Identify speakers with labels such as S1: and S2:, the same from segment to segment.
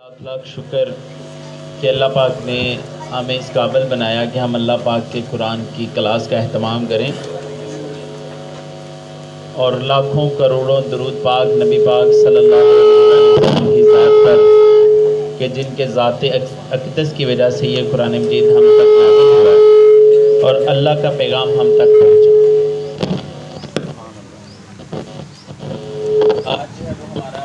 S1: لاکھ لاکھ شکر کہ اللہ پاک نے ہمیں اس قابل بنایا کہ ہم اللہ پاک کے قرآن کی کلاس کا اہتمام کریں، اور لاکھوں کروڑوں درود پاک نبی پاک صلی اللہ علیہ وسلم کی ذات پر کہ جن کے ذات اقدس کی وجہ سے یہ قرآن مجید ہم تک نازل ہوا ہے اور اللہ کا پیغام ہم تک پہنچا۔ آج جو ہے وہ ہمارا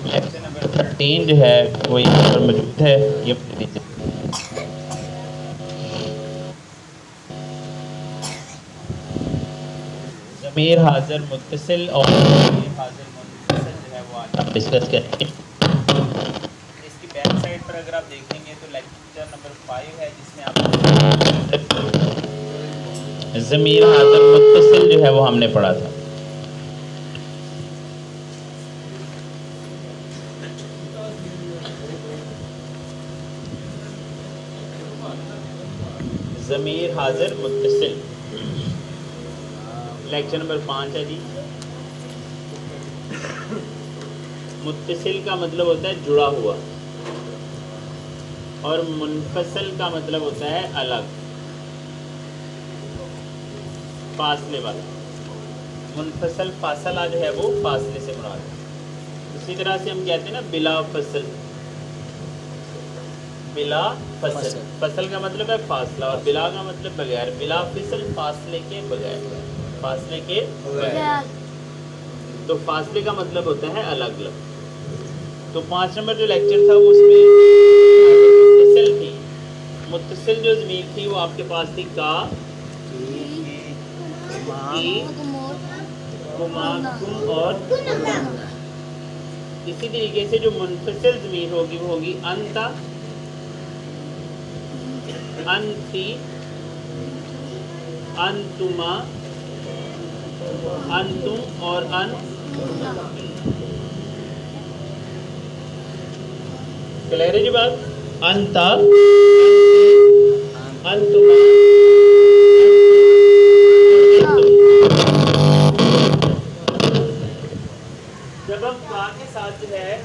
S1: لیکچر نمبر 13 جو ہے وہ یہاں پر موجود ہے۔ یہ ضمیر حاضر متصل اور ضمیر حاضر منفصل جو ہے وہ آج ہم ڈسکس کریں گے۔ اس کی بیک سائڈ پر اگر آپ دیکھیں گے تو لیکچر نمبر 5 ہے، جس میں آپ ضمیر حاضر متصل جو ہے وہ ہم نے پڑھا تھا۔ ضمیر حاضر متصل لیکچر نمبر 5 ہے جی۔ متصل کا مطلب ہوتا ہے جڑا ہوا، اور منفصل کا مطلب ہوتا ہے الگ، فاصلے والا۔ منفصل فاصلہ جو ہے وہ فاصلے سے مراد ہے۔ اسی طرح سے ہم کہتے ہیں نا بلا فصل، بلا فصل، فصل کا مطلب ہے فاصلہ، اور بلا کا مطلب بغیر، بلا فصل فاصلے کے بغیر، فاصلے کے بغیر۔ تو فاصلے کا مطلب ہوتا ہے الگ الگ۔ تو 5 نمبر جو لیکچر تھا اس میں متصل تھی، متصل جو ضمیر تھی وہ آپ کے پاس تھی کا، کی، کما، کم اور اسی طریقے سے جو منفصل ضمیر ہوگی وہ ہوگی انتا، انتی، انتما، انتم اور ان۔ کلیئر ہے جی بات؟ انتا، انتما، جب ہم کا کے ساتھ جو ہے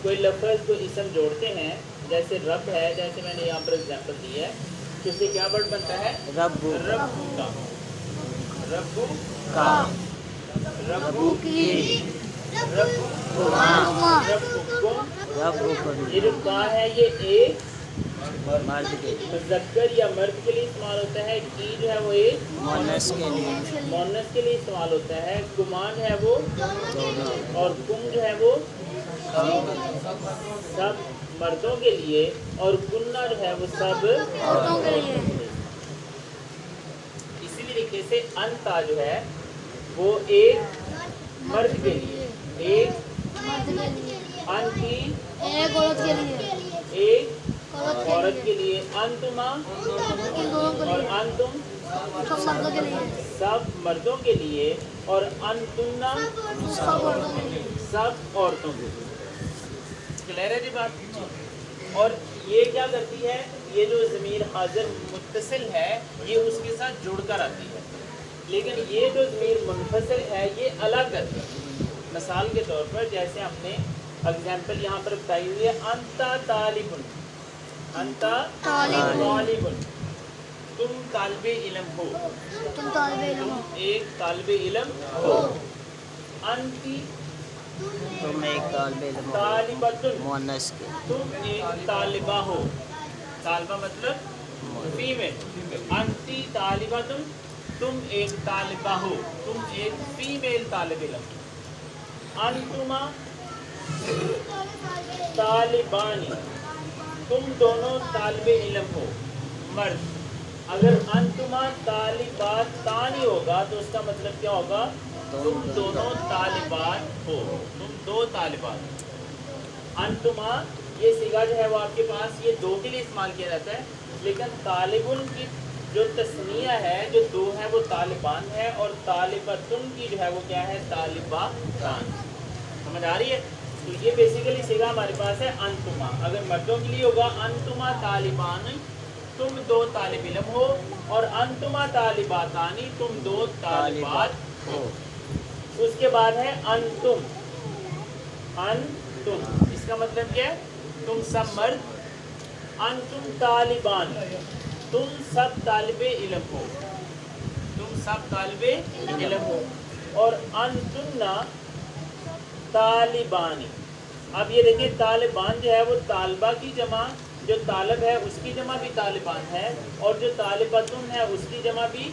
S1: کوئی لفظ کوئی اسم جوڑتے ہیں، جیسے رب ہے، جیسے میں نے یہاں پر ایگزامپل دی ہے، تو اس سے کیا ورڈ بنتا ہے؟ ربو کا، ربو کا، ربو کی، ربو ربو۔ یہ جو کا ہے یہ ایک مذکر یا مرد کے لیے استعمال ہوتا ہے، کی جو ہے وہ ایک مؤنث کے لیے استعمال ہوتا ہے، کمان ہے وہ، اور کم جو ہے وہ سب مردوں کے لیے، اور کنہ جو ہے وہ سب عورتوں کے لیے۔ اسی طریقے سے انتا جو ہے وہ ایک مرد کے لیے، ایک انتی ایک عورت کے لیے، ایک عورت کے لیے، انتما اور انتم سب مردوں کے لیے، اور انتنا سب عورتوں کے لیے۔ کلیئر ہے جی بات؟ اور یہ کیا کرتی ہے؟ یہ جو ضمیر حاضر متصل ہے یہ اس کے ساتھ جڑ کر آتی ہے، لیکن یہ جو ضمیر منفصل ہے یہ الگ کرتی ہے۔ مثال کے طور پر جیسے ہم نے اگزامپل یہاں پر بتائی ہوئی ہے، انتا طالبن، انتا طالبن، تم طالب علم ہو، تم ایک طالب علم ہو، انتی
S2: تم ایک طالب علم ہو،
S1: طالبتن
S2: مؤنث کے،
S1: تم ایک طالبہ ہو، طالبہ مطلب فیمیل، انتی طالبتن تم ایک طالبہ ہو، تم ایک فیمیل طالب علم، انتما طالبانی تم دونوں طالب علم ہو، مرد۔ اگر انتما طالباتانی ہوگا تو اس کا مطلب کیا ہوگا؟ تم دونوں طالبات ہو، تم دو طالبات۔ انتما یہ صیغہ جو ہے وہ آپ کے پاس یہ دو کے لیے استعمال کیا جاتا ہے، لیکن طالبن کی جو تسنیہ ہے جو دو ہے وہ طالبان ہے، اور طالبتن کی جو ہے وہ کیا ہے؟ طالباتان۔ سمجھ آ رہی ہے؟ تو یہ بیسیکلی صیغہ ہمارے پاس ہے انتما۔ اگر مردوں کے لیے ہوگا انتما طالبان تم دو طالب علم ہو، اور انتما طالباتانی تم دو طالبات ہو۔ اس کے بعد ہے انتم، ان तुम, इसका मतलब क्या है? तुम सब मर्द, अंतुम तालिबान, तुम सब तालिबे इल्म हो, तुम सब तालिबे इल्म हो, और अंतुन्ना तालिबानी। अब ये देखिए तालिबान जो है वो तालिबा की जमा, जो तालिब है उसकी जमा भी तालिबान है, और जो तालिबतुन है उसकी जमा भी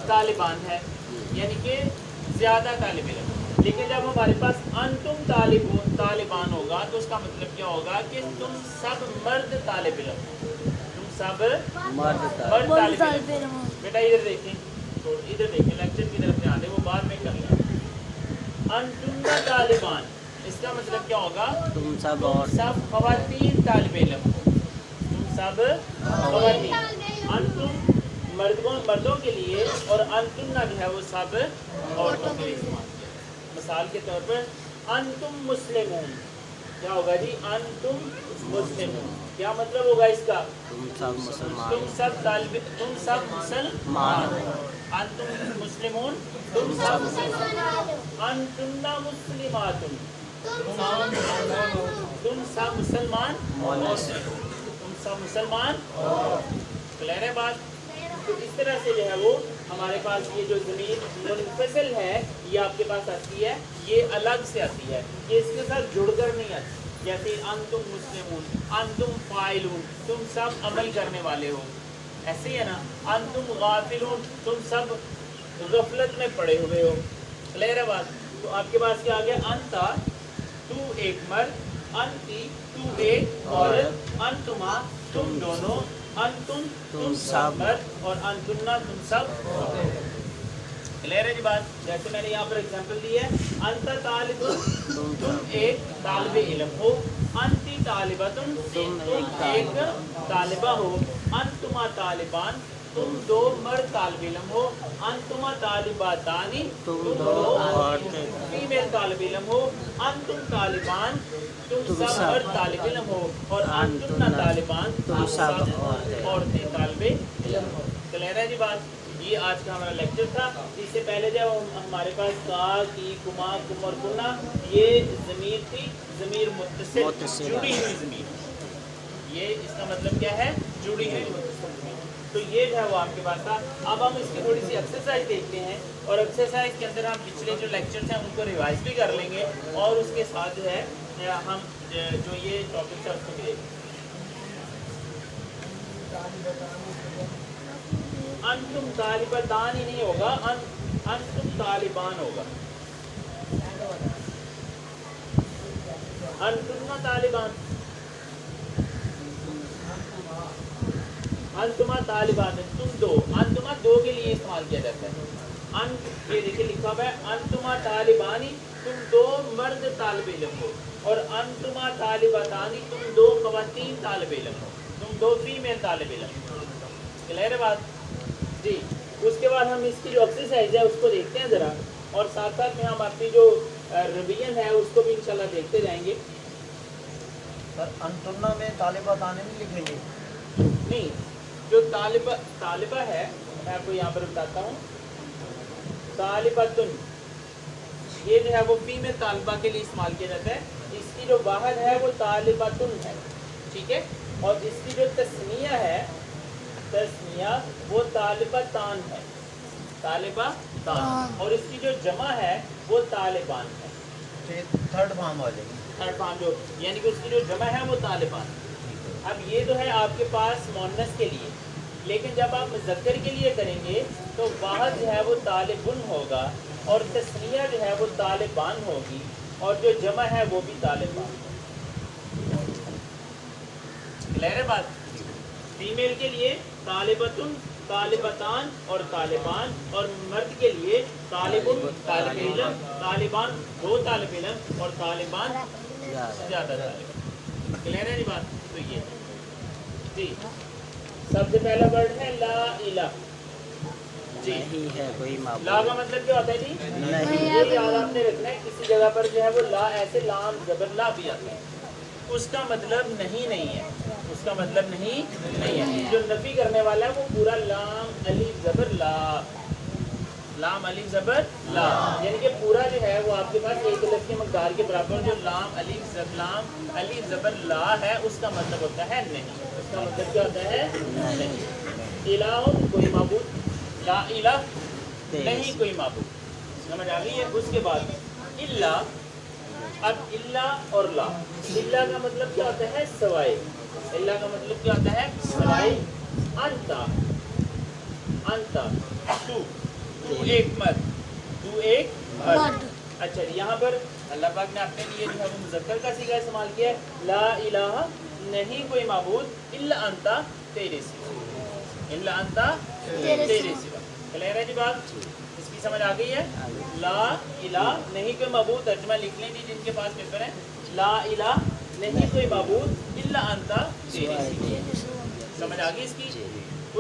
S1: तालिबान है, यानी कि ज़्यादा तालिब इल्म। लेकिन जब हमारे पास अंतुम तालिबान होगा तो उसका मतलब क्या होगा कि तुम सब मर्द तालिब इल्म, तुम सब मर्द तालिब इल्म। बेटा इधर देखें, तो इधर देखें, लेक्चर की तरफ ध्यान दें, वो बाद में कर लें। अंतुन्ना तालिबान, इसका मतलब क्या होगा? तुम सब ख़वातीन तालिब इल्म, तुम सब ख़वातीन। अंतुम मर्दों के लिए और अंतुन्ना जो है वो सब औरतों के लिए इस्तेमाल किया। मिसाल के तौर पर अंतुम मुस्लिमून, क्या होगा जी? अंतुम मुस्लिमून, क्या मतलब होगा इसका?
S2: तुम सब मुसलमान,
S1: तुम सब मुसलमान। अंतुम मुस्लिमून, तुम सब मुसलमान। अंतुन्ना मुस्लिमातुन, तुम सब मुसलमान, तुम सब मुसलमान। क्लियर है बात? तो इस तरह से जो है वो हमारे पास ये जो ज़मीर मुनफसिल है ये आपके पास आती है, ये अलग से आती है, ये इसके साथ जुड़कर नहीं आती। जैसे अंतुम मुस्लिमून, अंतुम फाइलून, तुम सब अमल करने वाले हो, ऐसे ही है ना। अंतुम गाफिलून, तुम सब गफलत में पड़े हुए हो। क्लियर है बात? तो आपके पास क्या आ गया? अंता, तू एक मर्द, अंती, तू एक औरत, अंतुमा, तुम दोनों, अंतुम, तुम सब मर्द, और अंतुन्ना, तुम सब। क्लियर है जी बात? जैसे मैंने यहाँ पर एग्जांपल दी है, अंता तालिबुन, तुम एक तालिबे इल्म हो, अंती तालिबतुन, तुम एक तालिबा हो, अंतुमा तालिबान, तुम दो मर्द तालिब इल्म हो, अंतुमा तालिबातानी, तुम दो फीमेल तालिब इल्म हो, अंतुम तालिबान, तुम सब मर्द तालिब इल्म हो, और अंतुन्ना तालिबान, तुम सब औरतें तालिबे इल्म हो। क्लियर है जी बात? ये आज का हमारा लेक्चर था। इससे पहले जब हमारे पास का, की, कुमा, कुम और कुन्ना, ये ज़मीर थी, ज़मीर मुत्तसिल, जुड़ी हुई ज़मीर। ये इसका मतलब क्या है? जुड़ी हुई मुत्तसिल ज़मीर। तो ये जो है वो आपके पास था। अब हम इसकी थोड़ी सी एक्सरसाइज देखते हैं, और एक्सरसाइज के अंदर हम पिछले जो लेक्चर्स हैं उनको रिवाइज भी कर लेंगे, और उसके साथ जो है हम जो ये टॉपिक्स है उसको भी देखेंगे। अंतुम तालिबान ही नहीं होगा, अंतुम तालिबान होगा। अंतुन्ना तालिबान, अंतुमा तालिबान, तुम दो। अंतुमा दो के लिए इस्तेमाल किया जाता है। ये देखिए लिखा हुआ है, अंतुमा तालिबानी, तुम दो मर्द तालिब इल्म हो, और अंतुमा तालिबातानी, तुम दो ख़वातीन तालिब इल्म हो, तुम दो फीमेल तालिब इल्म। क्लियर है बात जी? उसके बाद हम इसकी जो एक्सरसाइज है उसको देखते हैं ज़रा, और साथ साथ में हम आपकी जो रिवीजन है उसको भी इंशाल्लाह देखते जाएंगे।
S3: सर अंतुन्ना में तालिबातानी नहीं लिखेंगे?
S1: नहीं, जो तालिबा है, मैं आपको यहाँ पर बताता हूँ। तालिबतुन, ये जो है वो फीमेल तालिबा के लिए इस्तेमाल किया जाता है। इसकी जो वाहद है वो तालिबतुन है, ठीक है। और इसकी जो तस्निया है, तस्निया, वो तालिबतान है, तालिबातान। और इसकी जो जमा है वो तालिबान है।
S3: थर्ड फॉर्म आ जाएगी।
S1: थर्ड फॉर्म जो, यानी कि उसकी जो जमा है वो तालिबान। अब ये तो है आपके पास मुअन्नस के लिए, लेकिन जब आप मुज़क्कर के लिए करेंगे तो वाहद जो है वो तालिबुन होगा, और तस्निया जो है वो तालिबान होगी, और जो जमा है वो भी तालिबान। क्लियर है बात? फीमेल के लिए तालिबतुन, तालिबतान और तालिबान, और मर्द के लिए तालिबुन, तालिब इल्म, तालिबान दो तालिब इल्म, और तालिबान ज़्यादा तालिब। क्लियर है बात? तो ये जी सबसे पहला वर्ड है ला इला जी।
S2: नहीं है कोई माबूद।
S1: ला का मतलब क्या होता है जी?
S2: नहीं।
S1: ये याद आपने रखना है, किसी जगह पर जो है वो ला ऐसे लाम जबर ला भी आता है, उसका मतलब नहीं है, उसका मतलब नहीं है। जो नफी करने वाला है वो पूरा लाम अलिफ जबर ला, लाम अलिफ जबर ला, यानी कि पूरा जो है वो आपके पास एक अलफ के मकदार के बराबर जो लाम अलीफ ज़बर ला है उसका मतलब होता है नहीं। उसका मतलब क्या होता है? नहीं। इलाहुन कोई माबूद, ला इलाह नहीं कोई माबूद, समझ आ गई है। उसके बाद इल्ला, अब इल्ला और ला, इल्ला का मतलब क्या होता है? सवाए। इल्ला का मतलब क्या होता है? सवाए। अंता, अंता तू एक मर्द, तू एक मर्द। अच्छा यहाँ पर अल्लाह पाक ने अपने लिए जो है वो मुज़क्कर का सीगा इस्तेमाल किया है, ला इलाहा नहीं कोई माबूद इल्ला अंता तेरे सिवा, इल्ला अंता तेरे सिवा। क्लियर है जी बात? इसकी समझ आ गई है? ला इला नहीं कोई माबूद, तर्जुमा लिख लें जी जिनके पास पेपर है। ला इला नहीं कोई माबूद इल्ला अंता तेरे सिवा, समझ आ गई इसकी।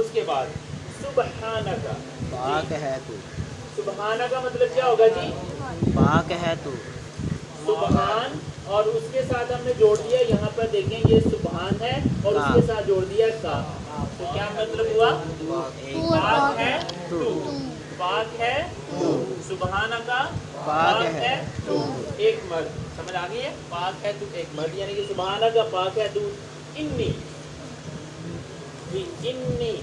S1: उसके बाद सुबहानका,
S2: पाक है तू,
S1: सुबहाना का मतलब क्या होगा जी?
S2: पाक है तू।
S1: सुबहान और उसके साथ हमने जोड़ दिया, यहाँ पर देखें ये सुबहान है और उसके साथ जोड़ दिया का, तो क्या मतलब हुआ? पाक है तू, पाक है तू, सुबहाना का पाक है तू एक मर्द, समझ आ गई है? पाक है तू एक मर्द, यानी कि सुबहाना का पाक है तू। इन्नी, इन्नी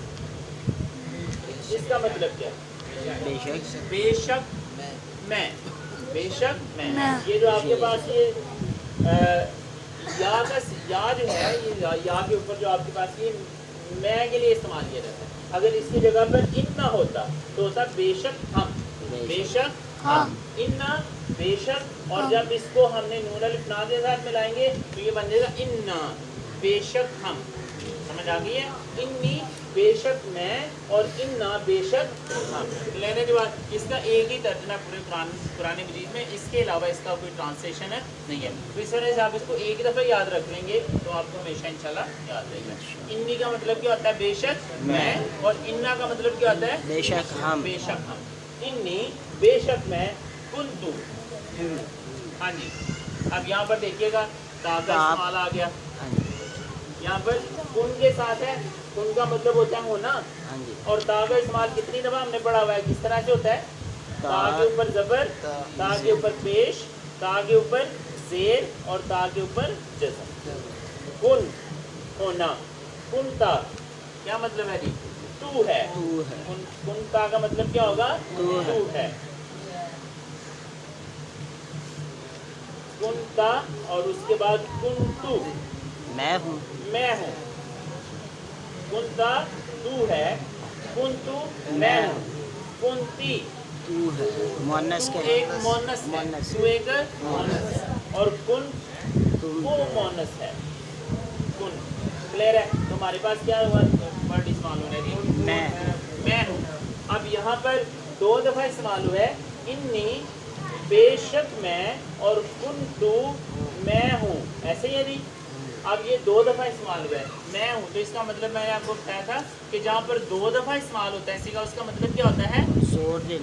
S1: इसका मतलब क्या है?
S2: बेशक,
S1: बेशक मैं, बेशक मैं। ये जो आपके पास ये या का या जो है, ये या के ऊपर जो आपके पास ये मैं के लिए इस्तेमाल किया जाता है। अगर इसकी जगह पर इन्ना होता तो होता बेशक हम, बेशक हम, इन्ना बेशक। और जब इसको हमने नून अलिफ ना के साथ मिलाएंगे तो ये बन जाएगा इन्ना बेशक हम, समझ आ गई है? इन्नी बेशक मैं और इन्ना बेशक हम। लेने के बाद इसका एक ही तर्जुमा पूरे कुरान मजीद में, इसके अलावा इसका कोई ट्रांसलेशन है नहीं है। तो इस वजह से आप इसको एक दफ़ा याद रख लेंगे तो आपको हमेशा इंशाल्लाह याद रहेगा। इन्नी का मतलब क्या होता है? बेशक मैं, और इन्ना का मतलब क्या होता है?
S2: बेशक हम,
S1: बेशक हम। इन्नी बेशक मैं, कुन्तु, हाँ जी। अब यहाँ पर देखिएगा ता का इस्तेमाल आ गया, यहाँ पर कुन के साथ है, कुन का मतलब होता है होना, और ता का इस्तेमाल कितनी दफा हमने पढ़ा हुआ है, किस तरह से होता है? ता के ऊपर जबर, ता के ऊपर पेश, ता के ऊपर जेर और ता के ऊपर जज़म। कुन होना, कुनता क्या मतलब है जी? तू है, कुनता का मतलब क्या होगा? तू है। कुनता और उसके बाद कुन्तु
S2: मैं हूँ,
S1: मैं हूँ। कुंता तू है, कुंतु मैं हूँ, कुंती
S2: तू है मुअन्नस
S1: तू
S2: के,
S1: एक मुअन्नस है, तू एक मुअन्नस है, और कुन वो मुअन्नस है, कुन। क्लियर है? तो हमारे पास क्या हुआ? वर्ड इस्तेमाल हो रहा है मैं हूँ। अब यहाँ पर दो दफ़ा इस्तेमाल हुआ है, इन्नी बेशक मैं और कुन्तु मैं हूँ, ऐसे ही है जी। अब ये दो दफ़ा इस्तेमाल हुआ है मैं हूँ, तो इसका मतलब मैंने आपको बताया था कि जहाँ पर दो दफ़ा इस्तेमाल होता है इसी का, उसका मतलब क्या होता है?
S2: जोर दे,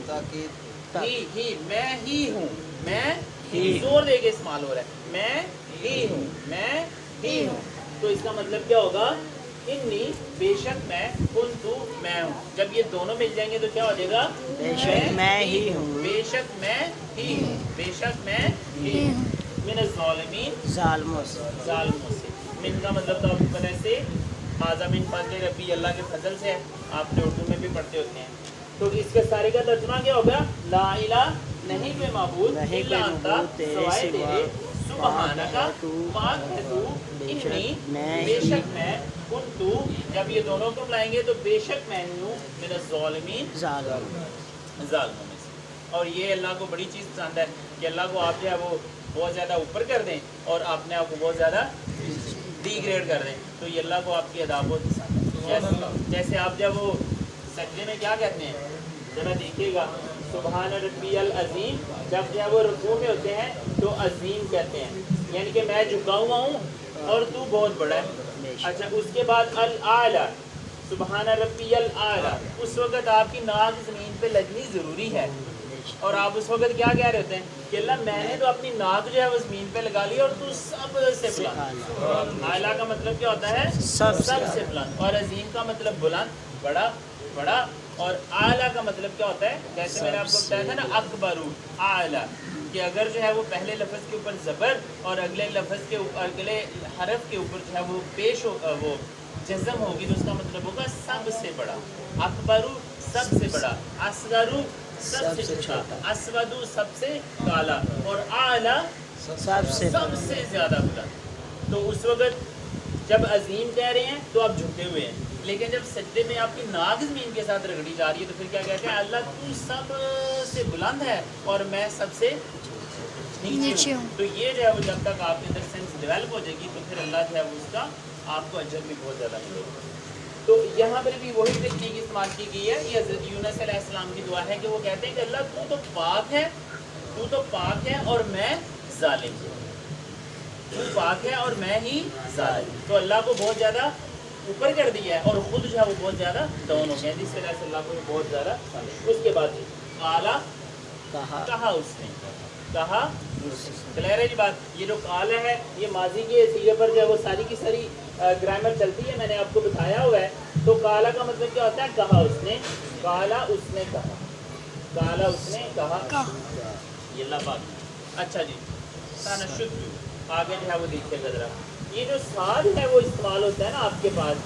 S1: ही, मैं ही हूँ, मैं ही, जोर दे के इस्तेमाल हो रहा है, मैं ही हूँ, मैं ही हूँ। तो इसका मतलब क्या होगा? इन्नी बेशक मैं, कुन्तु मैं हूँ। जब ये दोनों मिल जाएंगे तो क्या हो जाएगा?
S2: बेशक मैं ही हूँ,
S1: बेशक मैं ही हूँ, बेशक मैं ही हूँ। मिन ज़ालिमीन,
S2: ज़ालिमों से,
S1: ज़ालिमों से। मिन का मतलब तो आपको पता है से, हाज़ा मिन फज़ल रब्बी, अल्लाह के फजल से है, आपने उर्दू में भी पढ़ते होते हैं। तो इसके सारे का तर्जुमा क्या होगा? ला इलाहा नहीं कोई माबूद इल्ला अंता सिवाय तेरे, सुबहानका पाक है तू, इन्नी बेशक मैं, कुन्तु जब ये दोनों को मिलाएंगे तो बेशक मैं हूँ मिन ज़ालिमीन, ज़ालिमों में से। और ये अल्लाह को बड़ी चीज़ पसंद है कि अल्लाह को आप जो है वो बहुत ज़्यादा ऊपर कर दें और अपने आप को बहुत ज़्यादा डिग्रेड कर दें, तो ये अल्लाह को आपकी अदा बहुत पसंद है। जैसे आप जब वो सजदे में क्या कहते हैं, जरा देखिएगा, सुबहान रब्बियल अज़ीम, जब जब वो रुकू में होते हैं तो अज़ीम कहते हैं, यानी कि मैं झुका हुआ हूँ और तू बहुत बड़ा है। अच्छा, उसके बाद अल आला, सुबहान रब्बियल आला, उस वक़्त आपकी नाक ज़मीन पे लगनी ज़रूरी है, और आप उस वक़्त क्या कह रहे होते हैं कि अल्लाह मैंने तो अपनी नाक जो है वो ज़मीन पे लगा ली और तू सबसे बुलंद। आला का मतलब क्या होता है? सबसे बुलंद। और अज़ीम का मतलब बुलंद, बड़ा, बड़ा। और आला का मतलब क्या होता है? जैसे मैंने आपको बताया था ना, अकबरू, आला, کہ اگر جو ہے وہ پہلے لفظ کے اوپر زبر اور اگلے لفظ کے اگلے حرف کے اوپر جو ہے وہ پیش ہو وہ جزم ہوگی تو اس کا مطلب ہوگا سب سے بڑا. اکبرو سب سے بڑا، اصغرو سب سے چھوٹا، اسودو سب سے کالا، اور اعلیٰ
S2: سب سے
S1: زیادہ بلند. تو اس وقت جب عظیم کہہ رہے ہیں تو آپ جھکے ہوئے ہیں، لیکن جب سجدے میں آپ کی ناک زمین کے ساتھ رگڑی جا رہی ہے تو پھر کیا کہتے ہیں؟ اللہ تو سب سے بلند ہے اور میں سب سے نیچے ہوں. تو یہ جو ہے وہ جب تک آپ کے اندر سینس ڈیولپ ہو جائے گی تو پھر اللہ جو ہے وہ اس کا آپ کو اجر بھی بہت زیادہ ملے گا. تو یہاں پر بھی وہی ٹیکنیک استعمال کی گئی ہے. یہ حضرت یونس علیہ السلام کی دعا ہے کہ وہ کہتے ہیں کہ اللہ تو پاک ہے اور میں ظالم ہوں. تو پاک ہے اور میں ہی ظالم. تو اللہ کو بہت زیادہ اوپر کر دیا ہے اور خود جو ہے وہ بہت زیادہ ڈاؤن ہو گیا، جس وجہ سے اللہ کو بہت زیادہ. اس کے بعد اعلیٰ کہا اس نے، کہا کلیئر ہے جی بات. یہ جو قال ہے یہ ماضی کے صیغے پر جو ہے وہ ساری کی ساری گرامر چلتی ہے، میں نے آپ کو بتایا ہوا ہے. تو کالا کا مطلب کیا ہوتا ہے؟ کہا اس نے، کالا اس نے کہا، کالا اس نے کہا. یہ اللہ پاک. اچھا جی تنشد آگے جو ہے وہ دیکھیے ذرا. یہ جو ساد ہے وہ استعمال ہوتا ہے نا آپ کے پاس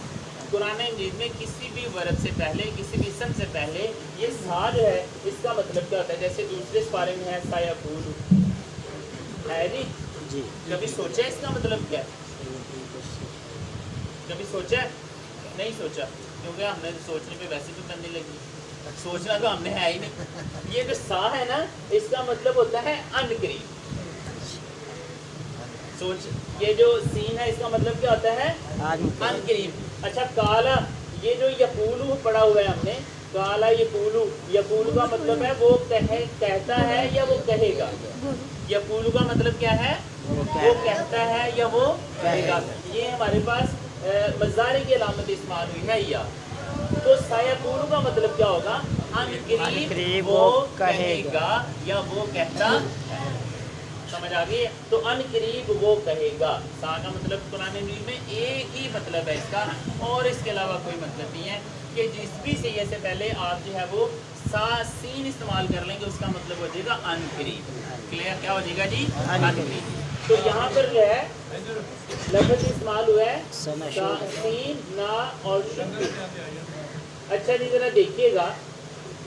S1: قرآن مجید میں کسی بھی ورد سے پہلے، کسی بھی اسم سے پہلے یہ ساد ہے. اس کا مطلب کیا ہوتا ہے؟ جیسے دوسرے سپارے میں ہے سایقول ہے جی. کبھی سوچا اس کا مطلب کیا ہے؟ کبھی سوچا ہے؟ نہیں سوچا، کیونکہ ہم نے سوچنے پہ ویسے تو بندی لگی، سوچنا تو ہم نے ہے ہی نہیں. یہ جو سا ہے نا اس کا مطلب ہوتا ہے ان قریب. سوچ، یہ جو سین ہے اس کا مطلب کیا ہوتا ہے؟ ان قریب. اچھا کالا، یہ جو یقولو پڑھا ہوا ہے ہم نے، کالا یقولو، یقولو کا مطلب ہے وہ کہتا ہے یا وہ کہے گا. یقولو کا مطلب کیا ہے؟ وہ کہتا ہے یا وہ کہے گا. یہ ہمارے پاس مضارع کی علامت استعمال ہوئی ہے یا. تو سایقولو کا مطلب کیا ہوگا؟ ان قریب وہ کہے گا یا وہ کہتا ہے. سمجھ آ گئی؟ تو ان قریب وہ کہے گا. سا کا مطلب قرآن مجید میں ایک ہی مطلب ہے اس کا، اور اس کے علاوہ کوئی مطلب نہیں ہے کہ جس بھی سیغے سے پہلے آپ جو ہے وہ سا سین استعمال کر لیں گے اس کا مطلب ہو جائے گا ان قریب. کلیئر؟ کیا ہو جائے گا جی؟ ان قریب. تو یہاں پر جو ہے لفظ استعمال ہوا ہے سین، نا اور شد. اچھا جی ذرا دیکھیے گا،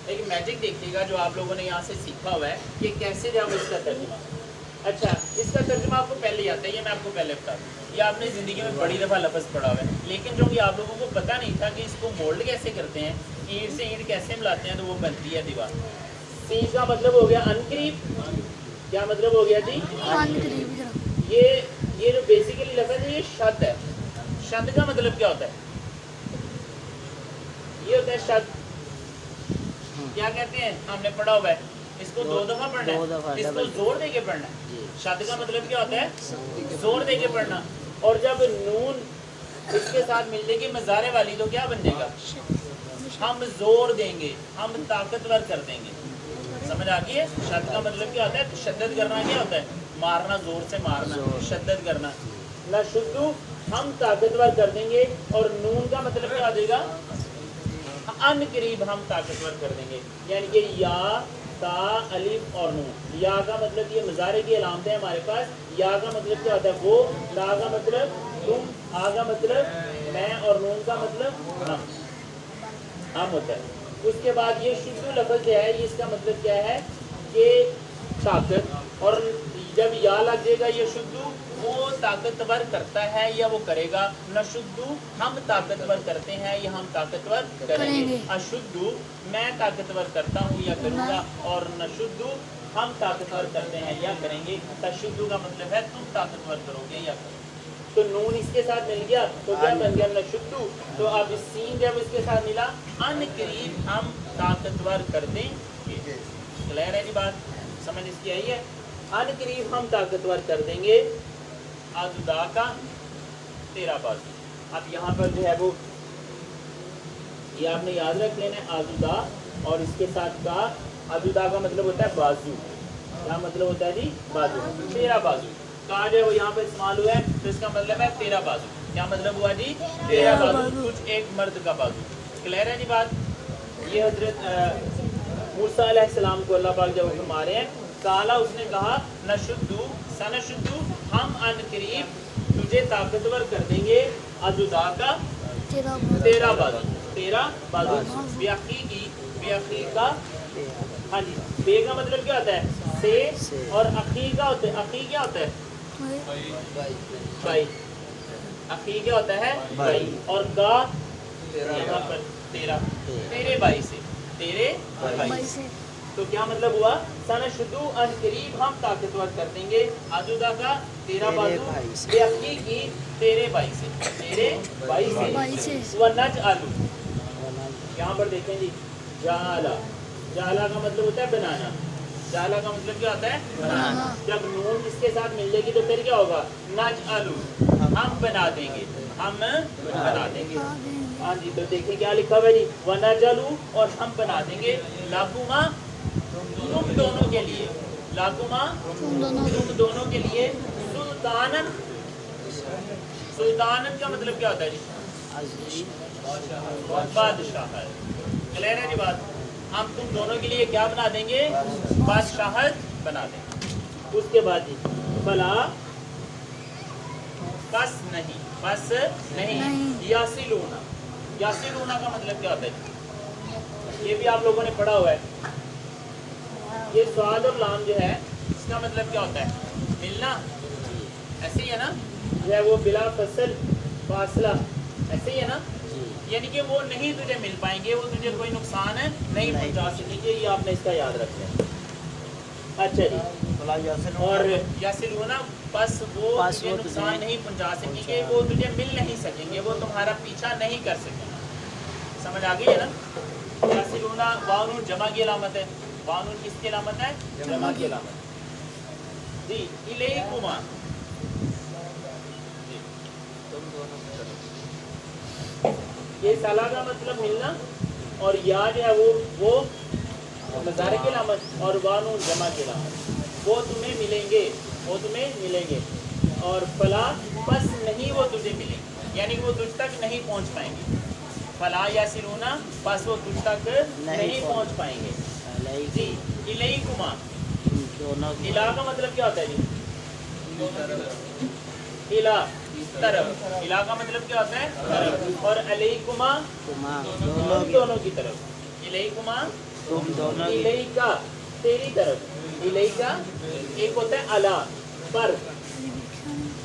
S1: ایک میجک دیکھیے گا جو آپ لوگوں نے یہاں سے سیکھا ہوا ہے کہ کیسے جب اس کا ترجمہ. اچھا اس کا ترجمہ آپ کو پہلے ہی آتا ہے، یہ میں آپ کو پہلے بتا دوں. یہ آپ نے زندگی میں بڑی دفعہ لفظ پڑھا ہوا ہے، لیکن جو کہ آپ لوگوں کو پتہ نہیں تھا کہ اس کو مولڈ کیسے کرتے ہیں، اینٹ سے اینٹ کیسے ملاتے ہیں تو وہ بنتی ہے دیوار. سین کا مطلب ہو گیا ان قریب. کیا مطلب ہو گیا جی؟ ان قریب. یہ جو بیسیکلی لفظ ہے یہ شد ہے. شد کا مطلب کیا ہوتا ہے؟ یہ ہوتا ہے شد. کیا کہتے ہیں؟ ہم نے پڑھا ہوا ہے، اس کو 2 دفعہ پڑھنا ہے، اس کو زور دے کے پڑھنا ہے. شد کا مطلب کیا ہوتا ہے؟ زور دے کے پڑھنا. اور جب نون اس کے ساتھ مل جائے گی مضارع والی تو کیا بن جائے گا؟ ہم زور دیں گے، ہم طاقتور کر دیں گے. سمجھ آ گئی ہے؟ شد کا مطلب کیا ہوتا ہے؟ تشدد کرنا. کیا ہوتا ہے؟ مارنا، زور سے مارنا، تشدد کرنا. نشدو ہم طاقتور کر دیں گے. اور نون کا مطلب کیا ہو جائے گا؟ ان قریب ہم طاقتور کر دیں گے. یعنی کہ یا، تا، الف اور نون. یا کا مطلب یہ مضارع کی علامت ہے ہمارے پاس. یا کا مطلب کیا ہوتا ہے؟ وہ. لا کا مطلب تم. آ کا مطلب میں. اور نون کا مطلب ہم ہوتا ہے. اس کے بعد یہ شدو لفظ جو ہے اس کا مطلب کیا ہے؟ کہ طاقت. اور جب یا لگ جائے گا یہ شدو وہ طاقتور کرتا ہے یا وہ کرے گا. نشدو ہم طاقتور کرتے ہیں یا ہم طاقتور کریں گے. اشدو میں طاقتور کرتا ہوں یا کروں گا. اور نشدو ہم طاقتور کرتے ہیں یا کریں گے. تشدو کا مطلب ہے تم طاقتور کرو گے یا کرو گے. تو نون اس کے ساتھ مل گیا تو کیا بن گیا؟ نشدو. تو اب سین جب اس کے ساتھ ملا ان قریب ہم طاقتور کر دیں گے. کلیئر ہے جی بات؟ سمجھ اس کی آئی ہے؟ ان قریب ہم طاقتور کر دیں گے. آزودا کا تیرا بازو. اب یہاں پر جو ہے وہ یہ آپ نے یاد رکھ لینا ہے آزودا اور اس کے ساتھ کا. آزودا کا مطلب ہوتا ہے بازو. کیا مطلب ہوتا ہے جی؟ بازو. تیرا بازو کا جو ہے وہ یہاں پہ استعمال ہوا ہے تو اس کا مطلب ہے تیرا بازو. کیا مطلب ہوا جی؟ تیرا بازو. کچھ ایک مرد کا بازو. کلیئر ہے جی بات؟ یہ حضرت موسیٰ علیہ السلام کو اللہ پاک جب فرما رہے ہیں काला उसने कहा नशुद्दू सनशुद्दू हम अन करीब तुझे ताकतवर कर देंगे अजुदा का तेरा बाजू बेअखी का हाँ जी बे का मतलब क्या होता है से और अखी का होता है अखी क्या होता है भाई अखी क्या होता है भाई और का यहाँ पर तेरा तेरे भाई से तेरे भाई से तो क्या मतलब हुआ सनशुद्दू अन करीब हम ताकतवर कर देंगे अजुदा का तेरा बाजू बेअखी की तेरे भाई से व नज आलू यहाँ पर देखें जी जाला जाला का मतलब होता है बनाना जाला का मतलब क्या होता है बनाना जब नून इसके साथ मिल जाएगी तो फिर क्या होगा नज आलू हम बना देंगे हाँ जी तो देखिए क्या लिखा हुआ जी व नज आलू और हम बना देंगे लाकुमा तुम दोनों के लिए लाकुमा तुम दोनों के लिए सुल्तानन सुल्तानन का मतलब क्या होता है जी बादशाहत क्लियर है जी बात हम तुम दोनों के लिए क्या बना देंगे बादशाहत बना देंगे उसके बाद जी फला बस नहीं यासिलूना का मतलब क्या होता है ये भी आप लोगों ने पढ़ा हुआ है ये स्वाद और लाम जो है इसका मतलब क्या होता है मिलना ऐसे ही है ना जो है वो बिला फसल फासला ऐसे ही है ना यानी कि वो नहीं तुझे मिल पाएंगे वो तुझे कोई नुकसान है नहीं पहुंचा सकेंगे ये आपने इसका याद रखना है अच्छा जी और यासिलूना बस वो तुझे नुकसान नहीं पहुंचा सकेंगे वो तुझे मिल नहीं सकेंगे वो तुम्हारा पीछा नहीं कर सकेंगे समझ आ गई है ना यासिलूना वाउन जमा की अलामत है वाउन किसकी अलामत है जमा की अलामत जी इलैकुमा ये सला का मतलब मिलना और या जो है वो नज़ारे की अलामत और वानून जमा की अलामत वो तुम्हें मिलेंगे और फला बस नहीं वो तुझे मिलेंगे यानी वो तुझ तक नहीं पहुंच पाएंगे फला या सिलूना बस वो तुझ तक नहीं पहुंच पाएंगे जी इलैकुमा इला का मतलब क्या होता है जी इला तरफ इला का मतलब क्या होता है तरफ और अलैकुमा तुम दोनों की तरफ इलैकुमा
S2: तुम दोनों
S1: इलैका तेरी तरफ इलैका एक होता है अला पर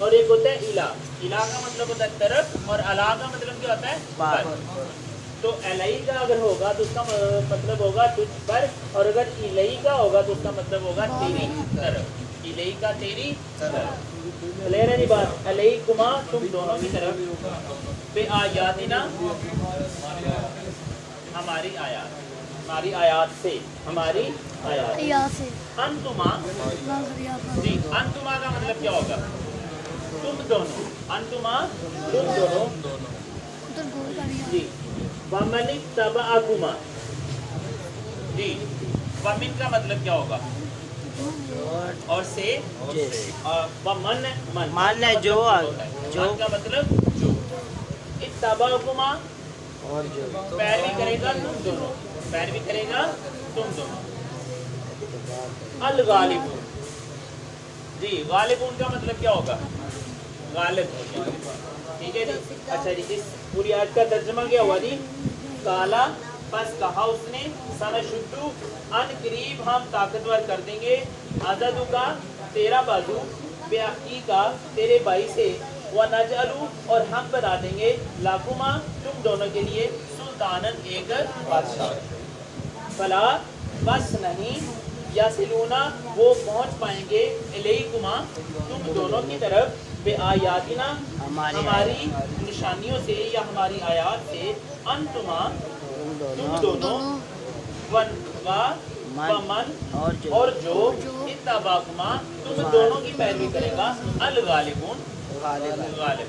S1: और एक होता है इला इला का मतलब होता है तरफ और अला का मतलब क्या होता है पर तो अलई का अगर होगा तो उसका मतलब होगा तुझ पर और अगर इलई का होगा तो उसका मतलब होगा तेरी तरफ इलई का तेरी तरफ क्लियर है जी बात अलैकुमा तुम दोनों की तरफ पे आयातिना हमारी आयात से अंतुमा जी अंतुमा का मतलब क्या होगा तुम दोनों अंतुमा तुम दोनों जी वमन तबअकुमा जी वमिन का मतलब क्या होगा और से मन
S2: है जो
S1: का मतलब जो इत्तबाकुमा
S2: और जो
S1: पैरवी करेगा तुम दोनों अल गालिबून जी गालिबून का मतलब क्या होगा गालिब हो जाए ठीक है जी अच्छा जी इस पूरी आयत का तर्जुमा क्या हुआ जी काला बस कहा उसने सनशुद्दू अन करीब हम ताकतवर कर देंगे आजादू का तेरा बाजू बेअखी का तेरे भाई से व नजअलू और हम बना देंगे लाकुमा तुम दोनों के लिए सुल्तानन एक बादशाह फला बस नहीं यासिलूना वो पहुंच पाएंगे इलैकुमा तुम दोनों की तरफ बे आयातिना हमारी निशानियों से या हमारी आयात से अंतुमा तुम दोनों वन मन और जो इत्तबाकुमा तुम दोनों की पैरवी करेगा अल गालिबून गालिब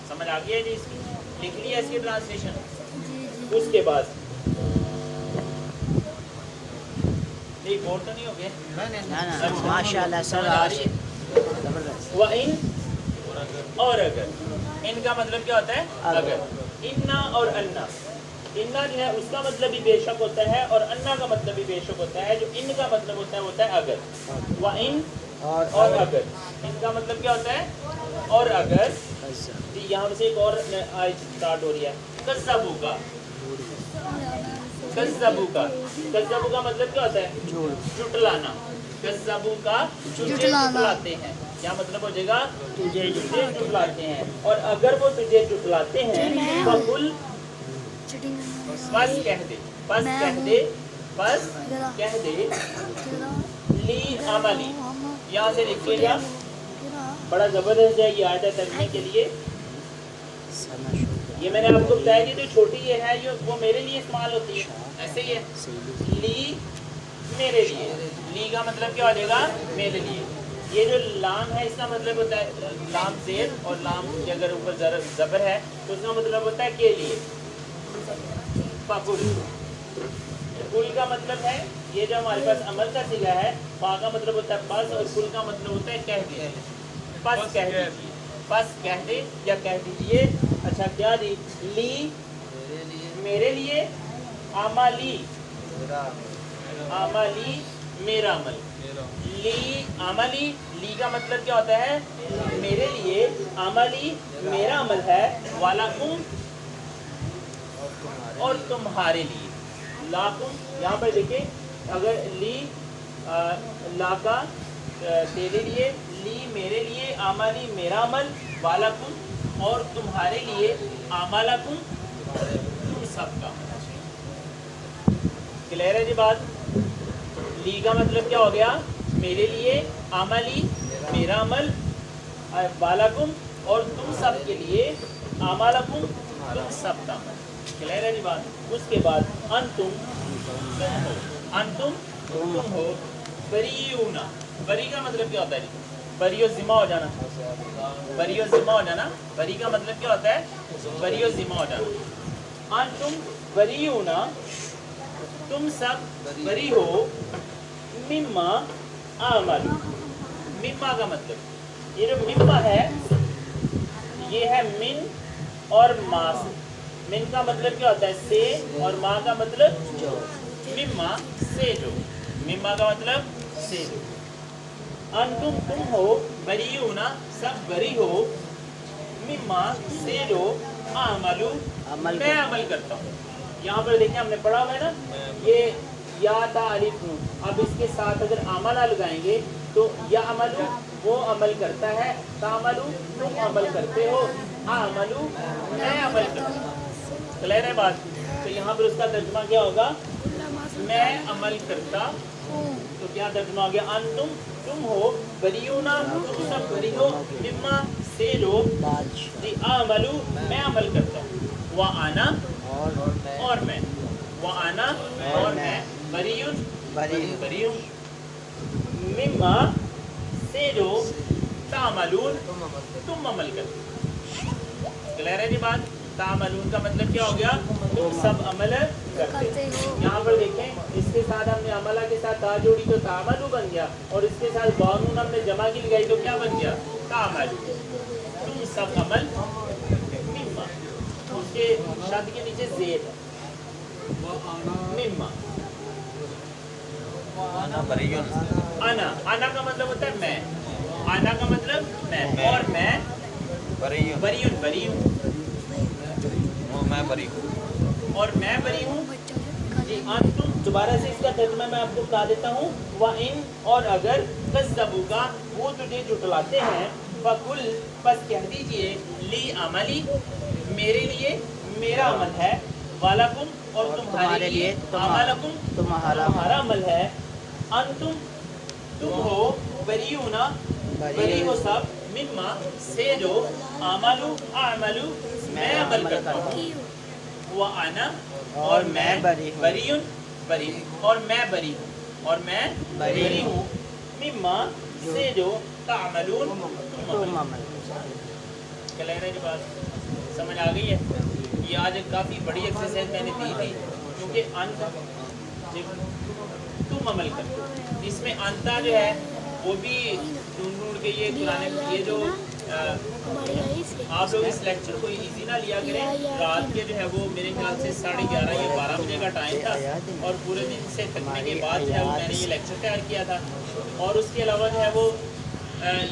S1: समझ आ गया जी इसकी लिख लिया इसकी ट्रांसलेशन उसके बाद एक बोर्ड तो नहीं हो गया
S2: माशाल्लाह सर
S1: व इन और अगर इनका मतलब क्या होता है अगर इन्ना और अन्ना इन्ना जो है उसका मतलब भी बेशक होता है और अन्ना का मतलब भी बेशक होता है। जो इन का मतलब होता है अगर, व इन और अगर, इनका मतलब क्या होता है और अगर। जी यहाँ से एक और आयत स्टार्ट हो रही है, कज़्ज़बू का। कज़्ज़बू का मतलब क्या होता है जुटलाना। कज़्ज़बू का तुझे जुटलाते हैं, क्या मतलब हो जाएगा तुझे जुटलाते हैं। और अगर वो तुझे जुटलाते हैं फकुल, बस कह दे, बस कह दे ली अमली। यहाँ से लिखिएगा, बड़ा ज़बरदस्त है ये आयत है तर्जुमे के लिए। ये मैंने आपको बताया कि जो छोटी ये है ये वो मेरे लिए इस्तेमाल होती है, ऐसे ही है। ली मेरे लिए, ली का मतलब क्या हो जाएगा मेरे लिए। ये जो लाम है इसका मतलब होता है लाम ज़ेर, और लाम के अगर ऊपर ज़बर है तो उसका मतलब होता है के लिए। फकुल, कुल का मतलब है ये जो हमारे पास अमल का सीगा है, फा का मतलब होता है बस, और कुल का मतलब होता है कह दे। बस कह दीजिए, बस कह दे या कह दीजिए। अच्छा क्या दी, ली मेरे लिए, आमाली आमाली मेरा अमल। ली आमली, ली का मतलब क्या होता है मेरे लिए, आमली मेरा अमल है, वालाकुम और तुम्हारे लिए। लाकुम यहाँ पर देखिए, अगर ली ला का तेरे लिए, ली मेरे लिए, आमली मेरा अमल, वालाकुम और तुम्हारे लिए, आमलाकुम तुम सबका। क्लियर है जी बात। ली का मतलब क्या हो गया मेरे लिए, आमली मेरा अमल, वालाकुम और तुम सब के लिए, आमलाकुम तुम सब का अमल। क्लियर है जी बात। उसके बाद अंतुम तुम हो, बरीऊना, बरी का मतलब क्या होता है जी, बरियो जिम्मा हो जाना, बरियो जिम्मा हो जाना। बरी का मतलब क्या होता है बरियो जिम्मा हो जाना। अंतुम बरीऊना, तुम सब बरी हो, मिम्मा आमल। मिम्मा का मतलब, ये जो मिम्मा है ये है मिन और मा से। मिन का मतलब क्या होता है से, और माँ का मतलब जो। मिम्मा से जो, मिम्मा का मतलब से जो। अंतुम तुम हो, बरीऊना सब बरी हो, मिम्मा से जो, आमलू मैं अमल करता हूँ। यहाँ पर देखिए हमने पढ़ा हुआ है ना, ये या ता अलिफ नून, अब इसके साथ अगर अमला लगाएंगे तो या अमलू वो अमल करता है, तामलू तुम अमल करते हो, आमलू मैं अमल करता हूँ। क्लियर है बात। तो यहाँ पर उसका तर्जुमा क्या होगा, मैं अमल करता हूँ। तो क्या तर्जुमा हो गया, अंतुम तुम हो, बरीऊना तुम सब बरी हो, मिम्मा से जो, आमलू मैं अमल करता हूँ, व आना और मैं, व आना और मैं, बरीउन बरीउन, मिम्मा से जो, तामलून तुम अमल करते हो। क्लियर है जी बात। तामलून का मतलब क्या हो गया, तुम सब अमल करते हो। यहाँ पर देखें इसके साथ हमने अमला के साथ ता जोड़ी तो तामलू बन गया, और इसके साथ बानून हमने जमा की लगाई तो क्या बन गया तामलू, तुम सब अमल। मिम्मा उसके शब्द के नीचे जेर है, मिम्मा। आना, आना का मतलब होता है मैं, आना का मतलब मैं, और मैं बरीउन बरीउन,
S3: मैं बरी हूँ
S1: और मैं बरी हूँ जी। अंतुम दोबारा से इसका तर्जुमा मैं आपको बता देता हूँ, व इन और अगर, कज़्ज़बू का वो तुझे जुटलाते हैं, फकुल बस कह दीजिए, ली अमली मेरे लिए मेरा अमल है, वालाकुम और तुम्हारे लिए, आमलकुम तुम्हारा अमल है, अंतुम तुम हो, बरीऊना बरी हो सब, मिम्मा से जो, आमलू आमलू मैं अमल करता हूँ, वो आना और मैं बरीउन बरी, और मैं बरी हूँ, और मैं बरी हूँ, मिम्मा से जो, तामलून तुम अमल। क्लियर है जी बात, समझ आ गई है। ये आज काफ़ी बड़ी एक्सरसाइज मैंने दी थी, क्योंकि अंत तुम अमल करते हो, इसमें अंता जो है वो भी ढूंढ के ये कुरान ये जो आप लोग इस लेक्चर को इजी ना लिया करें। रात के जो है वो मेरे ख्याल से 11:30 या 12 बजे का टाइम था और पूरे दिन से थकने के बाद जो है वो मैंने ये लेक्चर तैयार किया था। और उसके अलावा जो है वो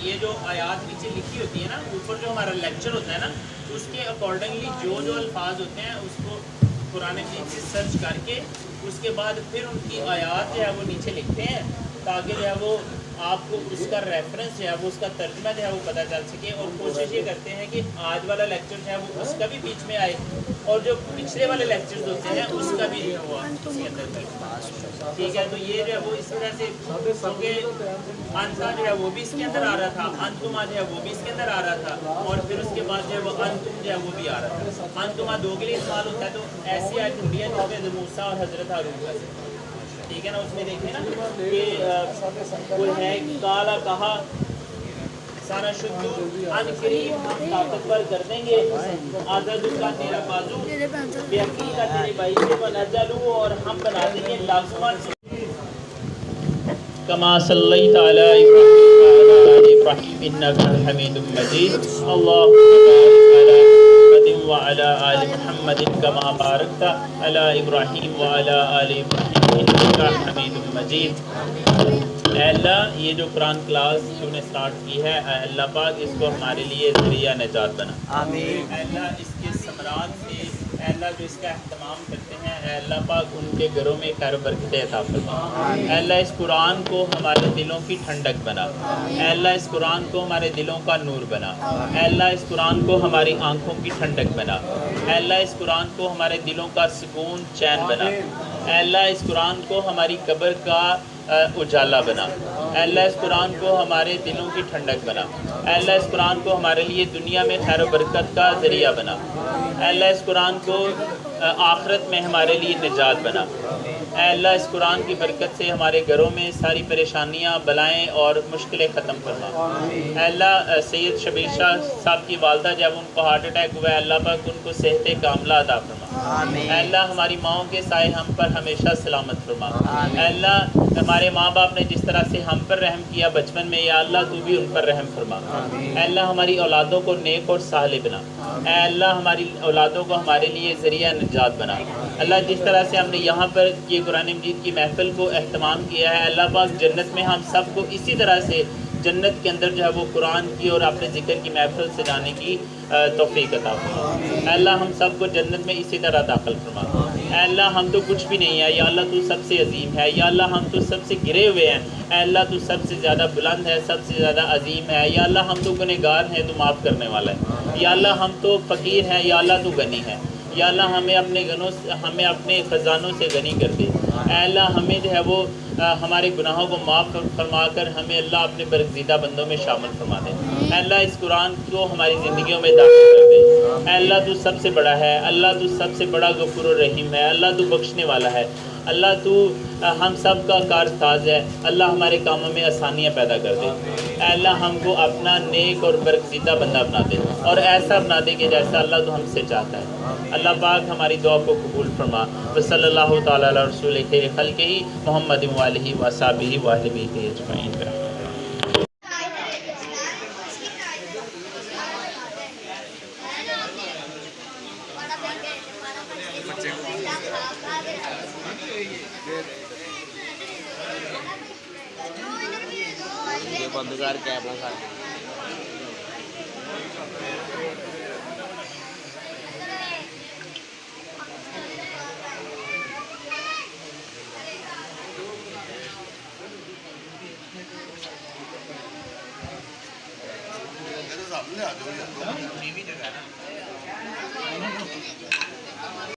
S1: ये जो आयात नीचे लिखी होती है ना, ऊपर जो हमारा लेक्चर होता है ना, उसके अकॉर्डिंगली जो जो अल्फाज होते हैं उसको कुरान मजीद से सर्च करके उसके बाद फिर उनकी आयात जो है वो नीचे लिखते हैं ताकि जो है वो आपको उसका रेफरेंस जो है वो उसका तर्जुमा जो है वो पता चल सके। और कोशिश ये करते हैं कि आज वाला लेक्चर जो है वो उसका भी बीच में आए और जो पिछले वाले लेक्चर्स होते हैं उसका भी जो है वो इसके अंदर। ठीक है, तो ये जो है वो इस तरह से क्योंकि अंता जो है वो भी इसके अंदर आ रहा था, अंतुमा जो है वो भी इसके अंदर आ रहा था और फिर उसके बाद जो है वो अंतुम जो है वो भी आ रहा था। अंतुमा दो के लिए इस्तेमाल होता है, तो ऐसी आयत ढूंढी है जिसमें मूसा और हजरत हारून का, ठीक है ना, उसमें देखें ना कि वो है काला कहा सारा शुद्धू अनकरीब हम ताकतवर कर देंगे आज़ादू का तेरा बाजू बेअकील का तेरे भाई से वनज़लू और हम बना देंगे लाज़िमन कमा सल्लैता अला इब्राहीम इन्नका हमीदुम मजीद अल्लाहुम्मा बारिक व अला आलि मुहम्मदिन कमा बारकता अला इब्राहीम व अला आलि इब्राहीम इन्नका हमीदुम मजीद। अल्लाह ये जो कुरान क्लास तूने स्टार्ट की है अल्लाह पाक इसको हमारे लिए ज़रिया निजात बना।
S2: आमीन।
S1: अल्लाह इसके समरात से अल्लाह जो इसका अहतमाम करते हैं अल्लाह पाक उनके घरों में खैर बरकत अता फरमा। अल्लाह इस कुरान को हमारे दिलों की ठंडक बना। अल्लाह इस कुरान को हमारे दिलों का नूर बना। अल्लाह इस कुरान को हमारी आँखों की ठंडक बना। अल्लाह इस कुरान को हमारे दिलों का सुकून चैन बना। अल्लाह इस कुरान को हमारी कब्र का उजाला बना। अल्लाह इस कुरान को हमारे दिलों की ठंडक बना। अल्लाह इस कुरान को हमारे लिए दुनिया में खैर बरकत का ज़रिया बना। अल्लाह इस कुरान को आखिरत में हमारे लिए निजात बना। अल्लाह इस कुरान की बरकत से हमारे घरों में सारी परेशानियाँ बलाएँ और मुश्किलें ख़त्म फरमा। अल्लाह सैयद शबीर शाह साहब की वालदा जब उनको हार्ट अटैक हुआ अल्लाह पाक उनको सेहत कामला अता फरमा। अल्लाह हमारी माओं के साए हम पर हमेशा सलामत फरमा। अल्लाह हमारे माँ बाप ने जिस तरह से हम पर रहम किया बचपन में या अल्लाह तू भी उन पर रहम फरमा। अल्लाह हमारी औलादों को नेक और साले बना। अल्लाह हमारी औलादों को हमारे लिए ज़रिया निजात बना। अल्लाह जिस तरह से हमने यहाँ पर ये कुरान मजीद की महफ़िल को एहतमाम किया है अल्लाह पाक जन्नत में हम सब को इसी तरह से जन्नत के अंदर जो है वो कुरान की और अपने ज़िक्र की महफ़िल से जाने की तौफ़ीक़ अता फरमा। अल्लाह हम सब को जन्नत में इसी तरह दाखिल फरमा। अल्लाह हम तो कुछ भी नहीं है या अल्लाह तू सबसे अजीम है या अल्लाह हम तो सबसे गिरे हुए हैं अल्लाह तू सबसे ज़्यादा बुलंद है सबसे ज़्यादा अजीम है या अल्लाह हम तो गुनहगार हैं तू माफ़ करने वाला है या अल्लाह हम तो फ़कीर हैं या अल्लाह तू गनी है या अल्लाह हमें अपने ख़जानों से गनी कर दे। अल्लाह हमें जो है वो हमारे गुनाहों को माफ़ फरमा कर हमें अल्लाह अपने बरगज़ीदा बंदों में शामिल फरमा दे। अल्लाह इस कुरान को हमारी ज़िंदगियों में दाखिल कर दे। अल्लाह तू सबसे बड़ा है, अल्लाह तू सबसे बड़ा गफूर और रहीम है, अल्लाह तू बख्शने वाला है, अल्लाह तू हम सब का कारसाज है। अल्लाह हमारे कामों में आसानियाँ पैदा कर दे। अल्लाह हमको अपना नेक और बरगज़ीदा बंदा बना दे और ऐसा बना दे कि जैसा अल्लाह तो हमसे चाहता है। अल्लाह पाक हमारी दुआ को कबूल फरमा। सल्लल्लाहु तआला अला रसूल खैर खल्क़िही मुहम्मद व आलिहि व अस्हाबिही व अहले बैतिही अजमईन।
S2: बंद करके अपना साथ
S4: सामने आ जाओ।